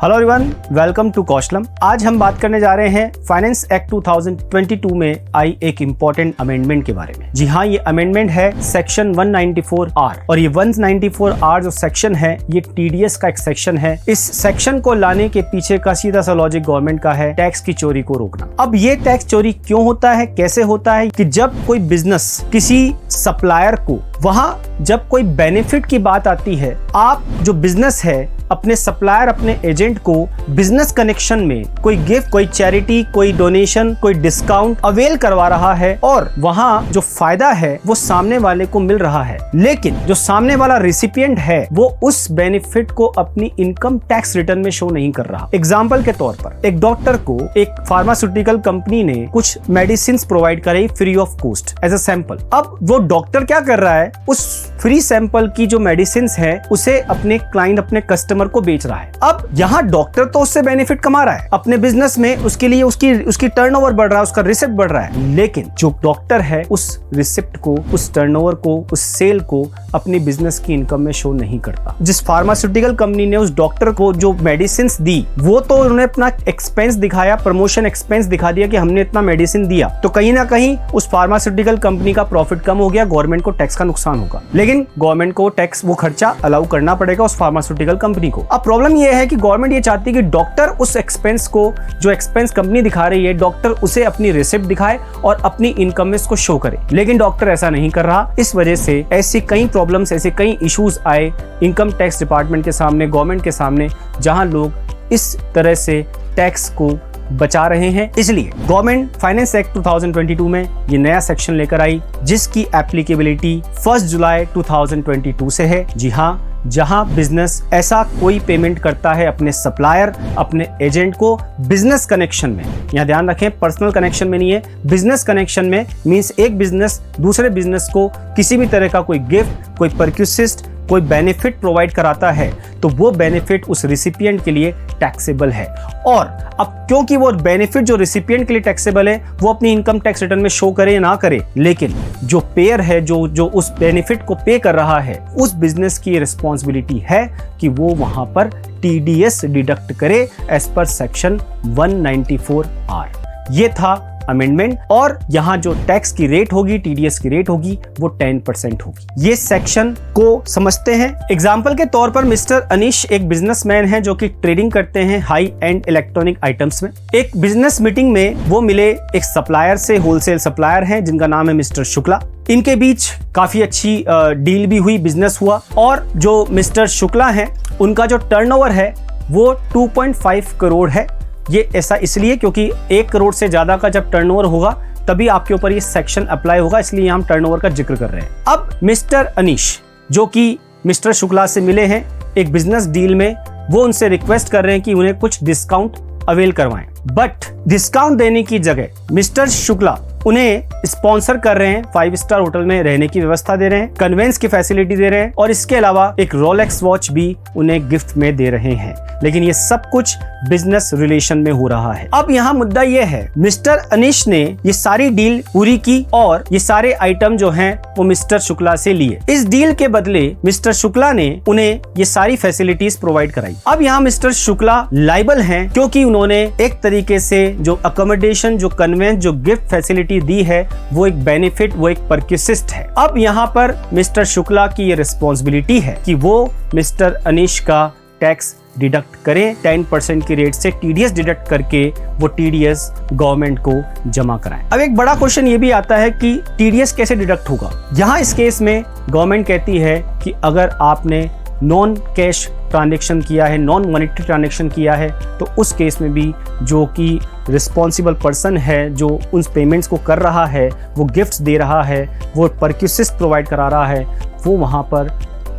Hello everyone, welcome to Kaushalam. आज हम बात करने जा रहे हैं फाइनेंस एक्ट 2022 में आई एक इम्पोर्टेंट अमेंडमेंट के बारे में। जी हाँ, ये अमेंडमेंट है सेक्शन 194R और ये 194R जो सेक्शन है ये टीडीएस का एक सेक्शन है। इस सेक्शन को लाने के पीछे का सीधा सा लॉजिक गवर्नमेंट का है टैक्स की चोरी को रोकना। अब ये टैक्स चोरी क्यों होता है, कैसे होता है कि जब कोई बिजनेस किसी सप्लायर को, वहां जब कोई बेनिफिट की बात आती है, आप जो बिजनेस है अपने सप्लायर, अपने एजेंट को बिजनेस कनेक्शन में कोई गिफ्ट, कोई चैरिटी, कोई डोनेशन, कोई डिस्काउंट अवेल करवा रहा है और वहां जो फायदा है वो सामने वाले को मिल रहा है, लेकिन जो सामने वाला रिसिपिएंट है वो उस बेनिफिट को अपनी इनकम टैक्स रिटर्न में शो नहीं कर रहा। एग्जाम्पल के तौर पर एक डॉक्टर को एक फार्मास्यूटिकल कंपनी ने कुछ मेडिसिन प्रोवाइड कराई free of cost as a sample. अब वो डॉक्टर क्या कर रहा है, उस फ्री सैंपल की जो मेडिसिन है उसे अपने क्लाइंट, अपने कस्टमर को बेच रहा है। अब यहाँ डॉक्टर तो उससे बेनिफिट कमा रहा है अपने बिजनेस में, उसके लिए उसकी टर्नओवर बढ़ रहा है, उसका रिसिप्ट बढ़ रहा है, लेकिन जो डॉक्टर है उस रिसिप्ट को, उस टर्नओवर को, उस सेल को अपनी बिजनेस की इनकम में शो नहीं करता। जिस फार्मास्यूटिकल कंपनी ने उस डॉक्टर को जो मेडिसिन दी वो तो उन्होंने अपना एक्सपेंस दिखाया, प्रमोशन एक्सपेंस दिखा दिया कि हमने इतना मेडिसिन दिया, तो कहीं ना कहीं उस फार्मास्यूटिकल कंपनी का प्रॉफिट कम हो गया, गवर्नमेंट को टैक्स का नुकसान होगा, लेकिन गवर्नमेंट को टैक्स वो खर्चा अलाउ करना पड़ेगा उस फार्मास्यूटिकल कंपनी को। अब प्रॉब्लम ये है कि गवर्नमेंट ये चाहती है कि डॉक्टर उस एक्सपेंस को, जो एक्सपेंस कंपनी दिखा रही है, डॉक्टर उसे अपनी रिसिप्ट दिखाए और अपनी इनकम में इसको शो करे, लेकिन डॉक्टर ऐसा नहीं कर रहा। इस वजह से ऐसी कई प्रॉब्लम्स, ऐसे कई इश्यूज आए इनकम टैक्स डिपार्टमेंट के सामने, गवर्नमेंट के सामने, जहां लोग इस तरह से टैक्स को बचा रहे हैं। इसलिए गवर्नमेंट फाइनेंस एक्ट 2022 में ये नया सेक्शन लेकर आई जिसकी एप्लीकेबिलिटी 1 जुलाई 2022 से है। जी हाँ, जहां बिजनेस ऐसा कोई पेमेंट करता है अपने सप्लायर, अपने एजेंट को बिजनेस कनेक्शन में, यहां ध्यान रखें पर्सनल कनेक्शन में नहीं है, बिजनेस कनेक्शन में मींस एक बिजनेस दूसरे बिजनेस को किसी भी तरह का कोई गिफ्ट, कोई परक्यूसिस्ट, कोई बेनिफिट प्रोवाइड कराता है, तो वो बेनिफिट उस रिसिपिएंट के लिए टैक्सेबल है। और अब क्योंकि वो बेनिफिट जो रिसिपिएंट के लिए टैक्सेबल है, वो अपनी इनकम टैक्स रिटर्न में शो करे या ना करे, लेकिन जो पेयर है, जो उस बेनिफिट को पे कर रहा है, उस बिजनेस की रिस्पॉन्सिबिलिटी है कि वो वहां पर टीडीएस डिडक्ट करे एज पर सेक्शन 194R। ये था अमेंडमेंट, और यहाँ जो टैक्स की रेट होगी, टीडीएस की रेट होगी, वो 10% होगी। ये सेक्शन को समझते हैं। एग्जाम्पल के तौर पर मिस्टर अनीश एक बिजनेसमैन हैं जो कि ट्रेडिंग करते हैं हाई एंड इलेक्ट्रॉनिक आइटम्स में। एक बिजनेस मीटिंग में वो मिले एक सप्लायर से, होलसेल सप्लायर हैं जिनका नाम है मिस्टर शुक्ला। इनके बीच काफी अच्छी डील भी हुई, बिजनेस हुआ, और जो मिस्टर शुक्ला हैं उनका जो टर्नओवर है वो 2.5 करोड़ है। ये ऐसा इसलिए क्योंकि 1 करोड़ से ज्यादा का जब टर्नओवर होगा तभी आपके ऊपर ये सेक्शन अप्लाई होगा, इसलिए हम टर्नओवर का जिक्र कर रहे हैं। अब मिस्टर अनीश जो कि मिस्टर शुक्ला से मिले हैं एक बिजनेस डील में, वो उनसे रिक्वेस्ट कर रहे हैं कि उन्हें कुछ डिस्काउंट अवेल करवाएं, बट डिस्काउंट देने की जगह मिस्टर शुक्ला उन्हें स्पॉन्सर कर रहे हैं, 5 स्टार होटल में रहने की व्यवस्था दे रहे हैं, कन्वेंस की फैसिलिटी दे रहे हैं, और इसके अलावा एक रोलेक्स वॉच भी उन्हें गिफ्ट में दे रहे हैं। लेकिन ये सब कुछ बिजनेस रिलेशन में हो रहा है। अब यहाँ मुद्दा ये है, मिस्टर अनीश ने ये सारी डील पूरी की और ये सारे आइटम जो हैं वो मिस्टर शुक्ला से लिए। इस डील के बदले मिस्टर शुक्ला ने उन्हें ये सारी फैसिलिटीज प्रोवाइड कराई। अब यहाँ मिस्टर शुक्ला लायबल हैं क्योंकि उन्होंने एक तरीके से जो अकोमोडेशन, जो कन्वेंस, जो गिफ्ट फैसिलिटी दी है, वो एक बेनिफिट, वो एक परक्यूसिस्ट है। अब यहाँ पर मिस्टर शुक्ला की ये रिस्पॉन्सिबिलिटी है कि वो मिस्टर अनीश का टैक्स डिडक्ट करें, 10% की रेट से टीडीएस डिडक्ट करके वो टीडीएस गवर्नमेंट को जमा कराएं। अब एक बड़ा क्वेश्चन ये भी आता है कि टीडीएस कैसे डिडक्ट होगा। यहाँ इस केस में गवर्नमेंट कहती है कि अगर आपने नॉन कैश ट्रांजैक्शन किया है, नॉन मॉनेटरी ट्रांजैक्शन किया है, तो उस केस में भी जो कि रिस्पॉन्सिबल पर्सन है, जो उन पेमेंट्स को कर रहा है, वो गिफ्ट्स दे रहा है, वो परक्यूसिस्ट प्रोवाइड करा रहा है, वो वहाँ पर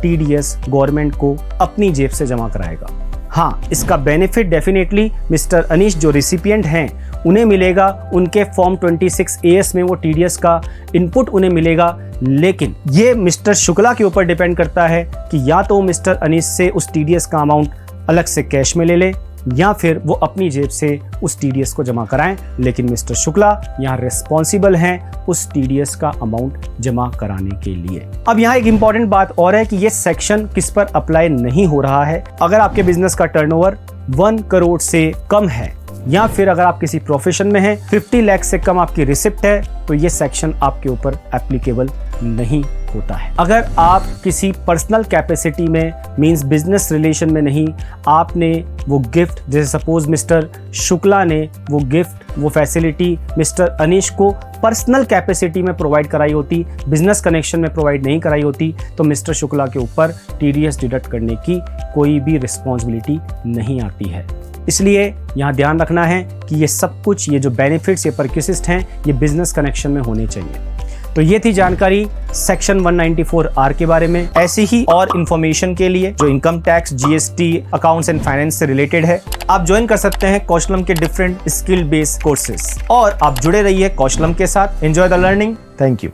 टीडीएस गवर्नमेंट को अपनी जेब से जमा कराएगा। हाँ, इसका बेनिफिट डेफिनेटली मिस्टर अनीश जो रिसिपिएंट हैं उन्हें मिलेगा, उनके फॉर्म 26AS में वो टीडीएस का इनपुट उन्हें मिलेगा, लेकिन ये मिस्टर शुक्ला के ऊपर डिपेंड करता है कि या तो मिस्टर अनीश से उस टीडीएस का अमाउंट अलग से कैश में ले ले या फिर वो अपनी जेब से उस टीडीएस को जमा कराएं, लेकिन मिस्टर शुक्ला यहाँ रिस्पॉन्सिबल हैं उस टीडीएस का अमाउंट जमा कराने के लिए। अब यहाँ एक इंपॉर्टेंट बात और है कि ये सेक्शन किस पर अप्लाई नहीं हो रहा है। अगर आपके बिजनेस का टर्नओवर 1 करोड़ से कम है, या फिर अगर आप किसी प्रोफेशन में हैं 50 लाख से कम आपकी रिसिप्ट है, तो ये सेक्शन आपके ऊपर एप्लीकेबल नहीं होता है। अगर आप किसी पर्सनल कैपेसिटी में मींस बिजनेस रिलेशन में नहीं, आपने वो गिफ्ट, जैसे सपोज मिस्टर शुक्ला ने वो गिफ्ट, वो फैसिलिटी मिस्टर अनीश को पर्सनल कैपेसिटी में प्रोवाइड कराई होती, बिजनेस कनेक्शन में प्रोवाइड नहीं कराई होती, तो मिस्टर शुक्ला के ऊपर टीडीएस डिडक्ट करने की कोई भी रिस्पॉन्सिबिलिटी नहीं आती है। इसलिए यहाँ ध्यान रखना है कि ये सब कुछ, ये जो बेनिफिट्स, ये परक्विसिस्ट हैं, ये बिजनेस कनेक्शन में होने चाहिए। तो ये थी जानकारी सेक्शन 194R के बारे में। ऐसी ही और इन्फॉर्मेशन के लिए जो income tax, GST, accounts and finance से रिलेटेड है, आप ज्वाइन कर सकते हैं कौशलम के डिफरेंट स्किल बेस्ड कोर्सेज। और आप जुड़े रहिए कौशलम के साथ। Enjoy the learning. Thank you.